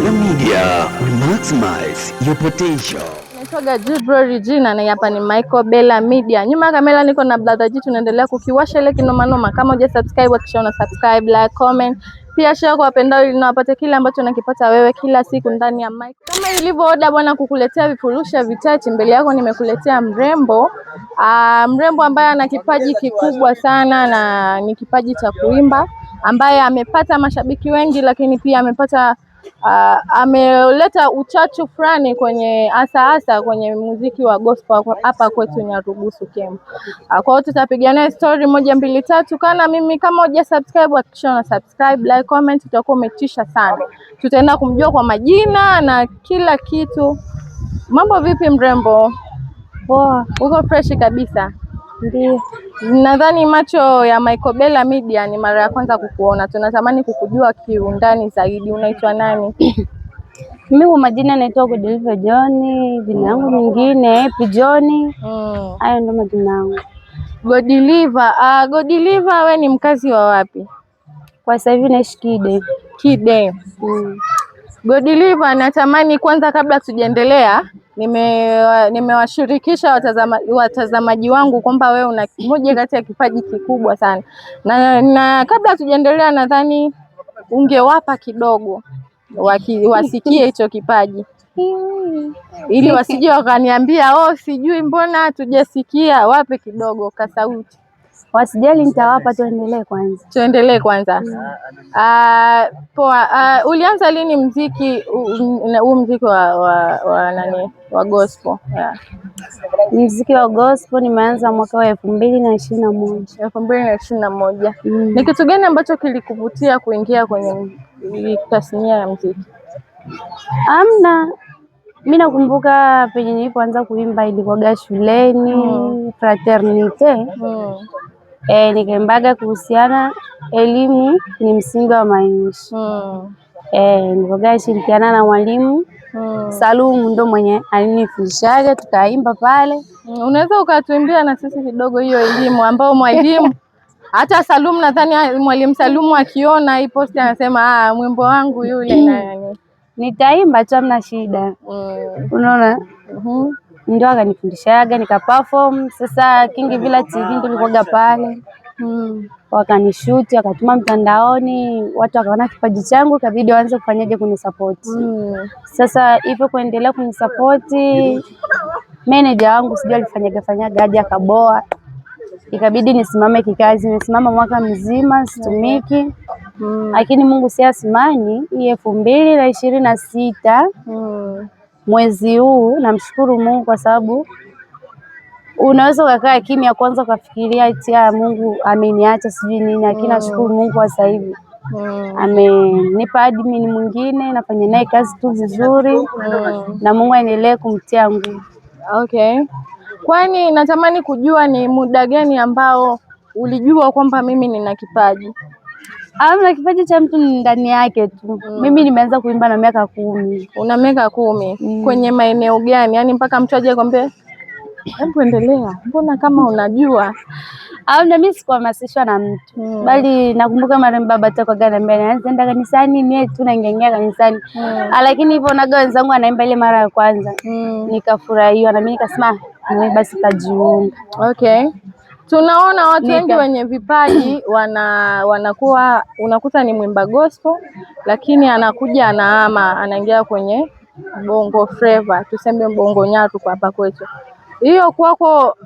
Mwikobela Media, we maximize your potential. Naitwa Jibro Regina na hapa ni Mwikobela Media. Nyuma ya kamera niko na brother G, tunaendelea kukiwasha ile kinoma noma. Kama huja subscribe, hakikisha una subscribe, like, comment, pia share kwa wapendao ili nawapate kile ambacho nakipata wewe kila siku ndani ya mic. Kama ilivyo oda bwana, kukuletea vifurusha vichache. Mbele yako nimekuletea mrembo ambaye ana kipaji kikubwa sana na ni kipaji cha kuimba, ambaye amepata mashabiki wengi, lakini pia amepata ameleta uchachu fulani kwenye hasa kwenye muziki wa gospel hapa kwetu Nyarugusu Kemp. Kwa hiyo tutapiga naye story moja mbili tatu. Kana mimi, kama huja subscribe, hakikisha una subscribe, like, comment, utakuwa umetisha sana. Tutaenda kumjua kwa majina na kila kitu. Mambo vipi mrembo? Poa, uko fresh kabisa? Ndio. Nadhani macho ya Mwikobela Media ni mara ya kwanza kukuona. Tunatamani kukujua kiundani zaidi. Unaitwa nani? Mimi kwa majina naitwa Godiliva John, jina langu nyingine Happy John. Hayo ndio majina yangu. Godiliva. Godiliva, we ni mkazi wa wapi? Kwa sasa hivi naishi Kide. Kide. Godiliva, natamani kwanza kabla tujaendelea, nimewashirikisha watazamaji wangu kwamba wewe una moja kati ya kipaji kikubwa sana. Na kabla tujaendelea, nadhani ungewapa kidogo wasikie hicho kipaji ili wasije wakaniambia sijui mbona hatujasikia. Wape kidogo ka sauti. Wasijali, nitawapa. Tuendelee kwanza. Poa. Ulianza lini muziki huu, muziki wa nani, wa gospel? Muziki wa gospel nimeanza mwaka wa 2021. 2021. Ni kitu gani ambacho kilikuvutia kuingia kwenye tasnia ya muziki? Mimi nakumbuka penye nilipoanza kuimba ilikuwa shuleni, fraternite. Nikaimbaga kuhusiana elimu ni msingi wa maisha. Nilikuwa shirikiana na mwalimu Salumu, ndo mwenye alinifundishaga, tukaimba pale. Unaweza ukatuimbia na sisi kidogo hiyo elimu ambao mwalimu hata Salumu, nadhani mwalimu Salumu akiona hii post anasema mwimbo wangu yule nani. Nitaimba tu, hamna shida. Unaona? Ndio akanifundishaga nikaperform. Sasa King Villa TV ndio nilikuwa pale. Wakanishoot, wakatuma mtandaoni, watu wakaona kipaji changu, ikabidi waanze kufanyaje kunisupport. Sasa hivyo kuendelea kunisupport, manager wangu sijui alifanyaga aje akaboa. Ikabidi nisimame kikazi. Nimesimama mwaka mzima situmiki. Lakini Mungu si asimani, 2026 mwezi huu, namshukuru Mungu kwa sababu unaweza ukakaa kimya kwanza ukafikiria eti Mungu ameniacha sijui nini, lakini nashukuru Mungu kwa sasa hivi amenipa admin mwingine, nafanya naye kazi tu vizuri. Na Mungu aendelee kumtia nguvu. Okay. Kwani natamani kujua ni muda gani ambao ulijua kwamba mimi nina kipaji? Na kipaji cha mtu ni ndani yake tu. Mimi nimeanza kuimba na miaka 10. Una miaka 10? Kwenye maeneo gani? Yaani mpaka mtu aje kwambie hebu endelea, mbona kama unajua? Na mimi sikuhamasishwa na mtu. Bali nakumbuka marehemu baba tu akaniambia naenda kanisani, mimi tu naingia kanisani. Lakini hivyo naga wenzangu anaimba ile mara ya kwanza. Nikafurahia na mimi nikasema basi tajiunga. Okay. Tunaona watu wengi wenye vipaji wanakuwa, unakuta ni mwimba gospel lakini anakuja anaingia kwenye bongo flava, tuseme bongo nyaru kwa hapa kwetu. Hiyo kwako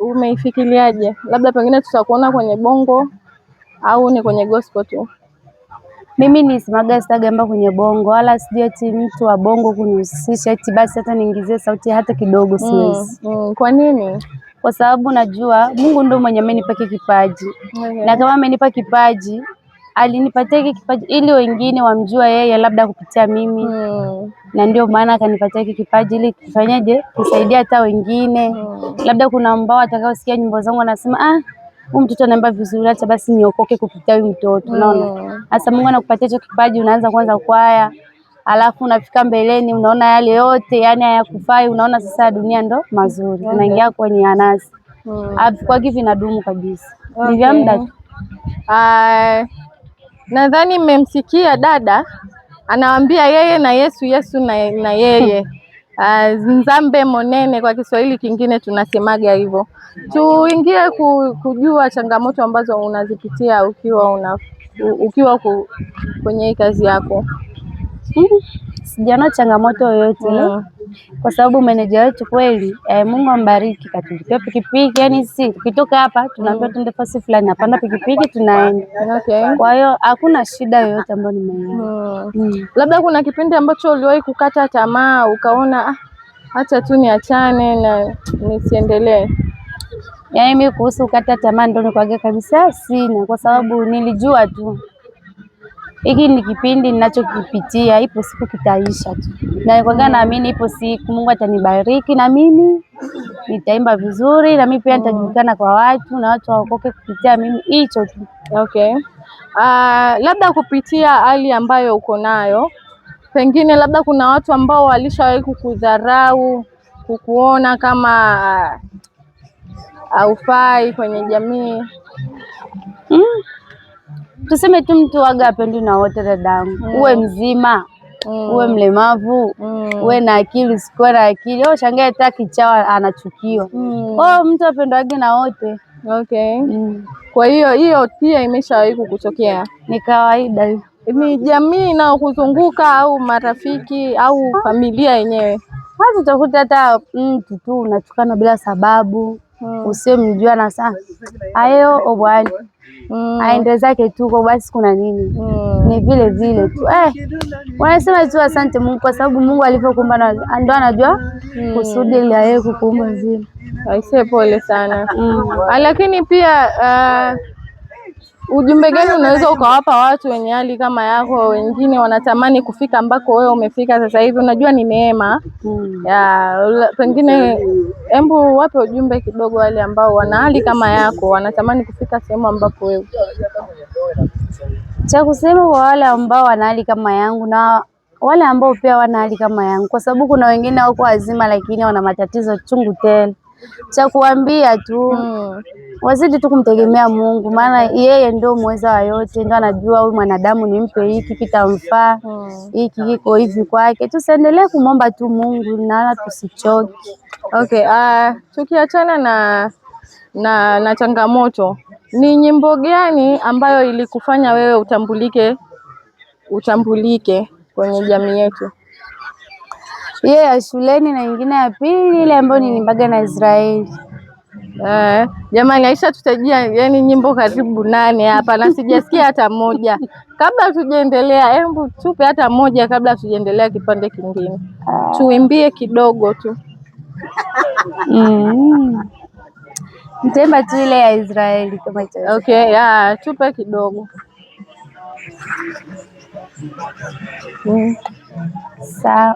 umeifikiriaje? Labda pengine tutakuona kwenye bongo au ni kwenye gospel tu? Mimi ni sitagamba kwenye bongo, wala sijui eti mtu wa bongo kunihusisha eti basi hata niingizie sauti hata kidogo, siwezi. Kwa nini? Kwa sababu najua Mungu ndo mwenye amenipa kipaji. Na kama amenipa kipaji, alinipatia hiki kipaji ili wengine wamjua yeye labda kupitia mimi. Na ndio maana akanipatia hiki kipaji ili kifanyaje, kusaidia hata wengine. Labda kuna ambao watakaosikia nyimbo zangu wanasema huyu mtoto anaimba vizuri, acha basi niokoke kupitia huyu mtoto. Unaona? Sasa Mungu anakupatia hicho kipaji, unaanza kwanza kwaya, alafu unafika mbeleni unaona yale yote yani hayakufai, unaona sasa dunia ndo mazuri. Unaingia kwenye anasi. Kwa hivi vinadumu kabisa. Ni vya muda tu. Nadhani mmemsikia dada anawaambia yeye na Yesu, Yesu na yeye. Nzambe monene kwa Kiswahili kingine tunasemaga hivyo. Tuingie kujua changamoto ambazo unazipitia ukiwa kwenye hii kazi yako. Sijaona changamoto yoyote kwa sababu meneja wetu kweli, Mungu ambariki, katulipia pikipiki. Yani tukitoka hapa tunaambiwa tuende fasi fulani, napanda pikipiki tunaenda. Okay. Kwa hiyo hakuna shida yoyote ambayo nimeiona. Labda kuna kipindi ambacho uliwahi kukata tamaa ukaona acha tu niachane na nisiendelee? Yani mimi kuhusu kukata tamaa ndo nikwaga kabisa sina, kwa sababu nilijua tu hiki ni kipindi ninachokipitia, ipo siku kitaisha tu, na nikwaga naamini ipo siku Mungu atanibariki na mimi nitaimba vizuri, na mimi pia nitajulikana kwa watu na watu waokoke kupitia mimi, hicho tu. Okay. Labda kupitia hali ambayo uko nayo, pengine labda kuna watu ambao walishawahi kukudharau, kukuona kama haufai kwenye jamii. Tuseme tu mtu waga apendi na wote dadangu. Uwe mzima, uwe mlemavu, uwe na akili, usikuwe na akili. Shangae hata kichawa anachukiwa. Mtu apendwage na wote. Okay. Kwa hiyo pia imeshawahi kukutokea? Ni kawaida hiyo. Ni jamii inayokuzunguka au marafiki au familia yenyewe? Watu utakuta hata mtu tu unatukana bila sababu, usiomjua na saa ayo obwani aende zake tu kwa basi, kuna nini? Ni vile vile tu wanasema tu asante Mungu, kwa sababu Mungu alivyokuumba ndo anajua kusudi ile yeye kukuumba vile. Aisee, pole sana. Lakini pia ujumbe gani unaweza ukawapa watu wenye hali kama yako, wengine wanatamani kufika ambako wewe umefika sasa hivi? Unajua ni neema. Pengine hebu wape ujumbe kidogo wale ambao wana hali kama yako, wanatamani kufika sehemu ambapo wewe. Cha kusema kwa wale ambao wana hali kama yangu na wale ambao pia wana hali kama yangu, kwa sababu kuna wengine wako wazima lakini wana matatizo chungu tele. Cha kuambia tu wazidi tu kumtegemea Mungu, maana yeye ndio muweza wa yote, ndio anajua huyu mwanadamu nimpe hiki kitamfaa, hiki kiko hivi kwake. Tusiendelee kumomba tu Mungu na tusichoke. Okay, tukiachana na changamoto, ni nyimbo gani ambayo ilikufanya wewe utambulike kwenye jamii yetu? Ya shuleni na nyingine ya pili ile ambayo nilimbaga na Israeli. Jamani, Aisha tutajia yani nyimbo karibu 8 hapa na sijasikia hata moja. Kabla tujaendelea, hebu tupe hata moja kabla tujaendelea kipande kingine. Tuimbie kidogo tu. Mtemba tu ile ya Israeli kama hicho. Okay, tupe kidogo. Sawa.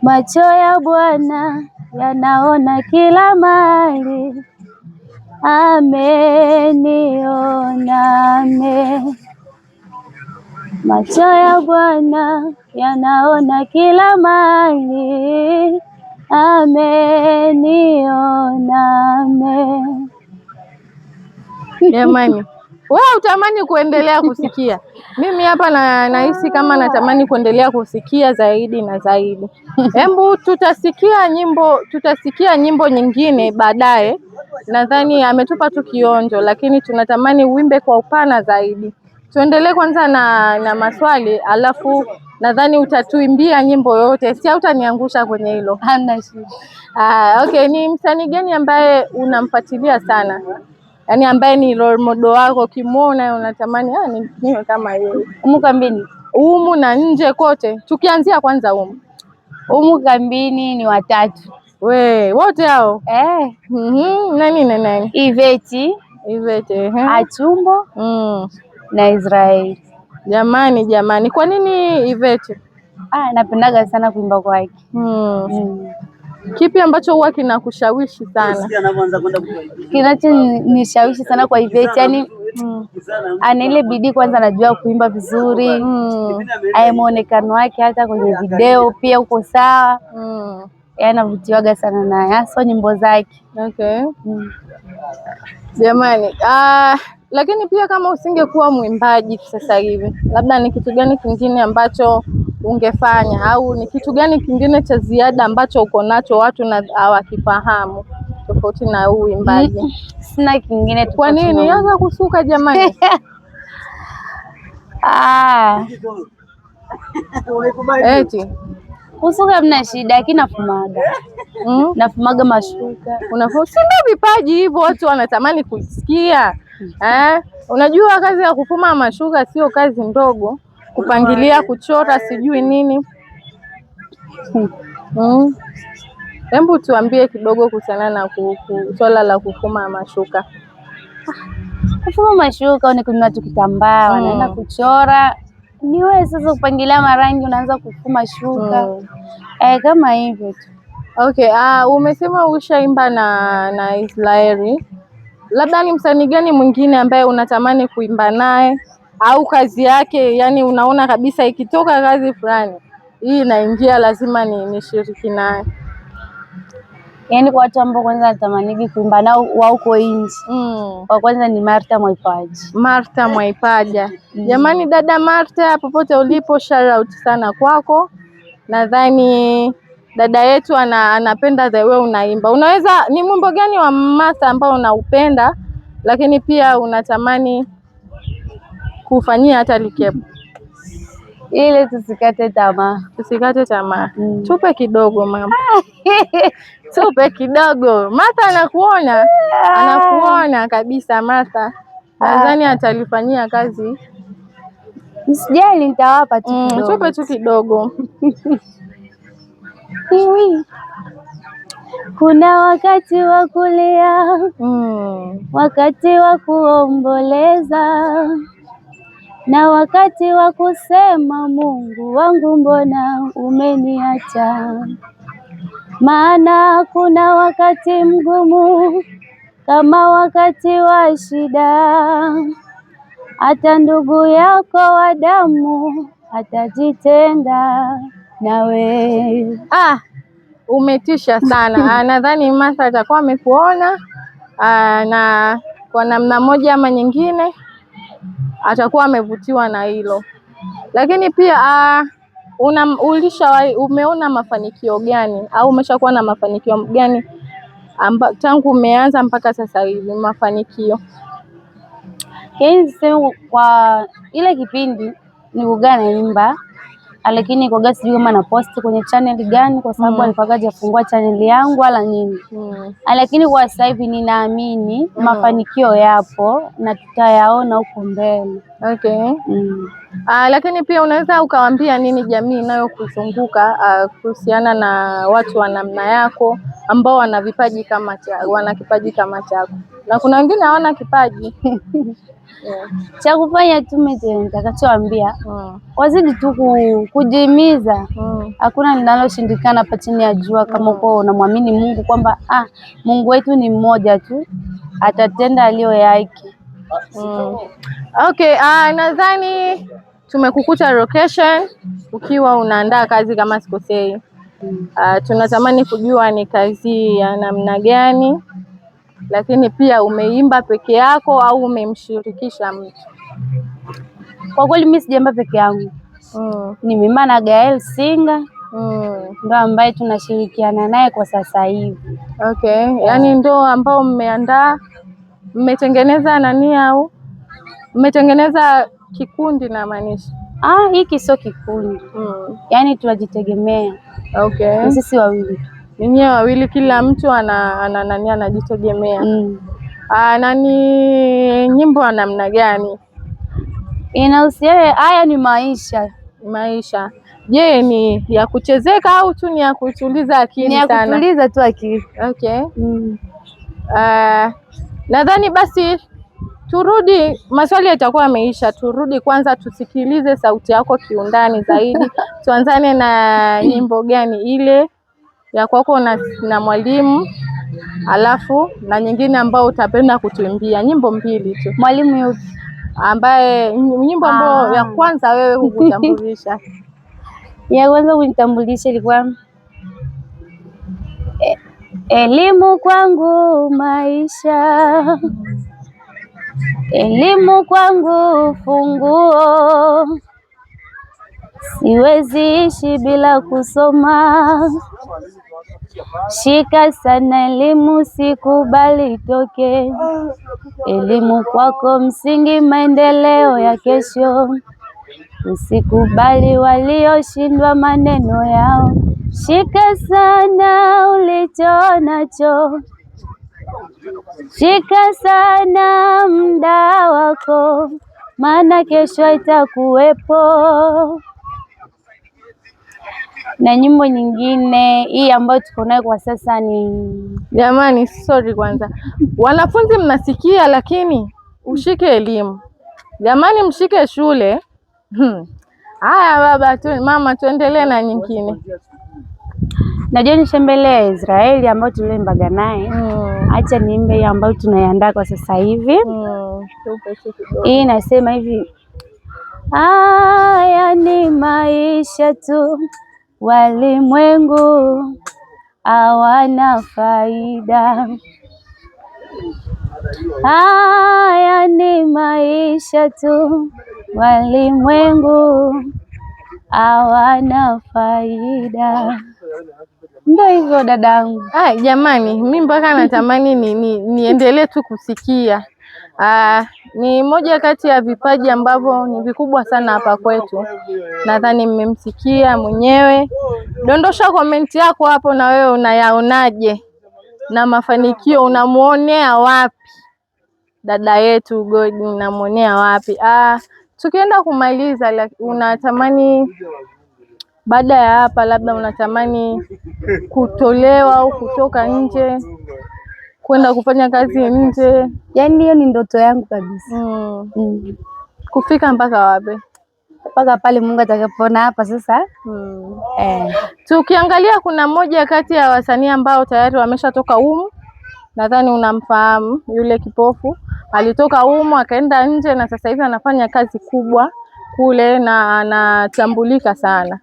Macho ya Bwana yanaona kila mahali, ameniona. Macho ya Bwana yanaona kila mahali, ameniona. Jamani, wewe utamani kuendelea kusikia? Mimi hapa nahisi kama natamani kuendelea kusikia zaidi na zaidi. Hebu tutasikia nyimbo nyingine baadaye. Nadhani ametupa tu kionjo, lakini tunatamani uimbe kwa upana zaidi. Tuendelee kwanza na maswali, alafu nadhani utatuimbia nyimbo yote, si utaniangusha kwenye hilo? Hana shida. Okay, ni msanii gani ambaye unamfuatilia sana? Yaani ambaye ni role model wako, ukimwona unatamani niwe kama yeye? Humu kambini? Humu na nje kote. Tukianzia kwanza humu. Humu kambini ni watatu. Wote hao? Nani? Ivete, Achumbo na Israeli. Jamani, kwa nini Ivete? Napendaga sana kuimba kwake. Kipi ambacho huwa kinakushawishi sana? Kinachonishawishi sana kwa Ivete, yani ana ile bidii, kwanza anajua kuimba vizuri, muonekano wake hata kwenye video pia uko sawa. Anavutiwaga sana naye, hasa nyimbo zake. Okay. Jamani, Lakini pia kama usingekuwa mwimbaji sasa hivi, labda ni kitu gani kingine ambacho ungefanya, au ni kitu gani kingine cha ziada ambacho uko nacho watu na hawakifahamu tofauti na uimbaji? Sina kingine. Kwa nini anza kusuka jamani? Eti kusuka mna shida, lakini nafumaga. Nafumaga mashuka. Si ndio vipaji hivyo watu wanatamani kusikia. Unajua kazi ya kufuma mashuka sio kazi ndogo, kupangilia, kuchora, sijui nini. Hebu tuambie kidogo kuhusiana na swala la kufuma mashuka. Kufuma mashuka ni kununua tu kitambaa, wanaenda kuchora. Ni wewe sasa kupangilia marangi, unaanza kufuma shuka. Kama hivyo tu. Okay, umesema ushaimba na Israeli. Labda ni msanii gani mwingine ambaye unatamani kuimba naye, au kazi yake yani unaona kabisa ikitoka kazi fulani hii inaingia lazima nishiriki naye? Yaani kwa watu ambao kwanza natamanigi kuimba nao wa huko nje. Kwa kwanza ni Martha Mwaipaja. Martha Mwaipaja. Jamani, dada Martha, popote ulipo, shout out sana kwako. Nadhani dada yetu anapenda the way unaimba. Ni mwimbo gani wa Martha ambao unaupenda lakini pia unatamani kufanyia hata likepo? Ile tusikate tamaa. Tusikate tamaa. Tupe kidogo mama. Tupe kidogo. Martha anakuona kabisa Martha. Nadhani atalifanyia kazi. Msijali, nitawapa tu kidogo. Tupe tu kidogo. Kuna wakati wa kulia, wakati wa kuomboleza, na wakati wa kusema Mungu wangu mbona umeniacha. Maana kuna wakati mgumu kama wakati wa shida, hata ndugu yako wa damu atajitenga nawe. Umetisha sana. Nadhani Martha atakuwa amekuona na kwa namna moja ama nyingine atakuwa amevutiwa na hilo. Lakini pia umeona mafanikio gani au umeshakuwa na mafanikio gani tangu umeanza mpaka sasa hivi? Mafanikio sema kwa ile kipindi nilikuwa naimba, lakini kwa gasi sijui kama na post kwenye channel gani, kwa sababu alikuwa hajafungua channel yangu wala nini. Lakini kwa sasa hivi ninaamini mafanikio yapo na tutayaona huko mbele. Okay. Lakini pia unaweza ukawaambia nini jamii inayokuzunguka kuhusiana na watu wa namna yako ambao wana kipaji kama chako, na kuna wengine hawana kipaji? Cha kufanya tu mimi nitakachoambia, wazidi tu kujihimiza. Hakuna linaloshindikana hapa chini ya jua, kama uko unamwamini Mungu kwamba Mungu wetu ni mmoja tu, atatenda aliyo yake. Okay, nadhani tumekukuta location ukiwa unaandaa kazi kama sikosei. Tunatamani kujua ni kazi ya namna gani, lakini pia umeimba peke yako au umemshirikisha mtu? Kwa kweli mimi sijaimba peke yangu. Nimeimba na Gael Singa, ndo ambaye tunashirikiana naye kwa sasa hivi. Okay, yani ndo ambao mmeandaa, mmetengeneza nani au mmetengeneza kikundi na maanisha? Hiki sio kikundi. Yaani tunajitegemea. Okay. Sisi wawili. Ninyi wawili, kila mtu anajitegemea. Nani nyimbo namna gani? Inahusiana, haya ni maisha. Je, ni ya kuchezeka au tu ni ya kutuliza akili sana? Ni ya kutuliza tu akili. Okay. Nadhani basi turudi, maswali yatakuwa yameisha. Turudi kwanza tusikilize sauti yako kiundani zaidi. Tuanzane na nyimbo gani ile ya kwako na mwalimu, alafu na nyingine ambao utapenda kutuimbia? Nyimbo mbili tu. Mwalimu yupi? Nyimbo ambayo ya kwanza wewe hukutambulisha. Ya kwanza kunitambulisha ilikuwa elimu kwangu maisha, Elimu kwangu funguo, siwezi ishi bila kusoma. Shika sana elimu, sikubali itoke. Elimu kwako msingi, maendeleo ya kesho. Usikubali walioshindwa maneno yao. Shika sana ulicho nacho, shika sana muda wako, maana kesho itakuwepo. Na nyimbo nyingine hii ambayo tuko nayo kwa sasa ni jamani, sorry kwanza. Wanafunzi mnasikia, lakini ushike elimu. Jamani, mshike shule. Haya baba tu, mama tuendelee na nyingine. Najua nishembelea Israeli ambayo tulimbaga naye. Acha niimbe ambayo tunaiandaa kwa sasa hivi. Hii inasema hivi: haya ni maisha tu, walimwengu hawana faida. Haya ni maisha tu, walimwengu hawana faida. Ndio hivyo dadangu. Jamani, mimi mpaka natamani niendelee tu kusikia. Ni moja kati ya vipaji ambavyo ni vikubwa sana hapa kwetu. Nadhani mmemsikia mwenyewe. Dondosha komenti yako hapo, na wewe unayaonaje? Na mafanikio unamuonea wapi dada yetu Godi, unamuonea wapi? Tukienda kumaliza, unatamani baada ya hapa labda unatamani kutolewa au kutoka nje kwenda kufanya kazi nje? Yaani hiyo ni ndoto yangu kabisa. Kufika mpaka wapi? Mpaka pale Mungu atakapoona hapa sasa. Tukiangalia kuna mmoja kati ya wasanii ambao tayari wameshatoka humu, nadhani unamfahamu, yule kipofu. Alitoka humu akaenda nje na sasa hivi anafanya kazi kubwa kule na anatambulika sana.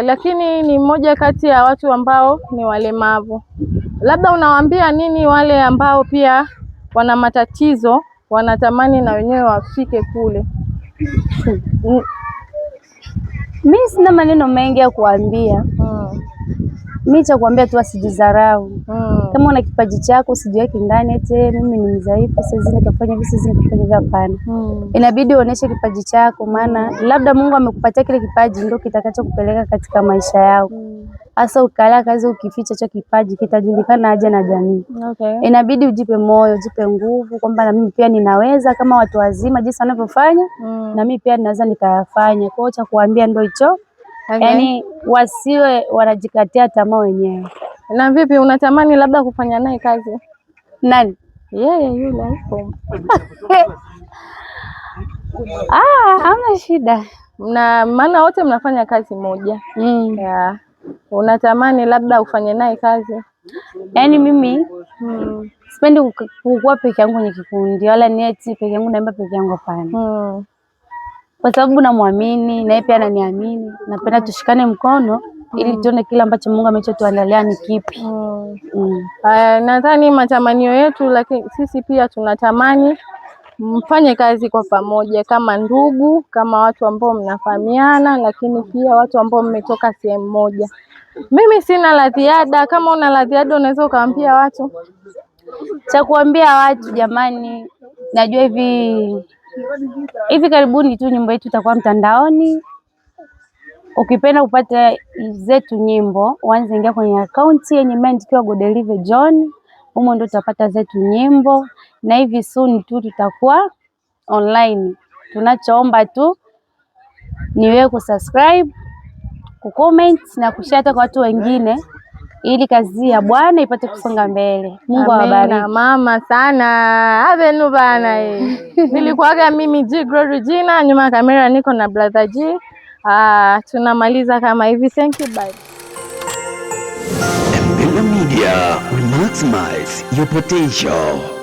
Lakini ni mmoja kati ya watu ambao ni walemavu. Labda unawaambia nini wale ambao pia wana matatizo, wanatamani na wenyewe wafike kule? Mimi sina maneno mengi ya kuambia. Mimi cha kuambia tu asijidharau. Kama una kipaji chako usijiweke ndani eti mimi ni mdhaifu, siwezi nikafanya hivi, siwezi nikafanya hivi. Hapana. Inabidi uoneshe kipaji chako, maana labda Mungu amekupatia kile kipaji ndio kitakacho kupeleka katika maisha yako. Hasa ukala kazi ukificha hicho kipaji kitajulikana aje na jamii. Inabidi ujipe moyo, ujipe nguvu kwamba na mimi pia ninaweza kama watu wazima jinsi wanavyofanya, na mimi pia ninaweza nikayafanya. Kwa hiyo cha kuambia ndio hicho. Yaani wasiwe wanajikatia tamaa wenyewe. Na vipi, unatamani labda kufanya naye kazi? Nani? Yeye yule hapo. Hamna shida. Na maana wote mnafanya kazi moja. Unatamani labda ufanye naye kazi? Yaani mimi sipendi kukua peke yangu kwenye kikundi, wala nieti peke yangu naimba peke yangu, hapana. Kwa sababu namwamini na yeye pia ananiamini. Napenda tushikane mkono ili tuone kile ambacho Mungu amechotuandalia ni kipi. Nadhani matamanio yetu, lakini sisi pia tunatamani mfanye kazi kwa pamoja kama ndugu, kama watu ambao mnafahamiana, lakini pia watu ambao mmetoka sehemu moja. Mimi sina la ziada. Kama una la ziada unaweza ukaambia watu. Cha kuambia watu, jamani, najua hivi karibuni tu nyimbo yetu itakuwa mtandaoni. Ukipenda kupata zetu nyimbo, uanze ingia kwenye akaunti yenye imeandikwa Godelive John. Humo ndio utapata zetu nyimbo, na hivi soon tu tutakuwa online. Tunachoomba tu ni wewe kusubscribe, kucomment na kushare kwa watu wengine ili kazi ya Bwana ipate kusonga mbele. Mungu awabariki. Mama sana. Avenu bana Nilikuaga mimi G Glory Gina, nyuma ya kamera niko na brother G. Tunamaliza kama hivi. Thank you, bye. Mbela Media, we maximize your potential.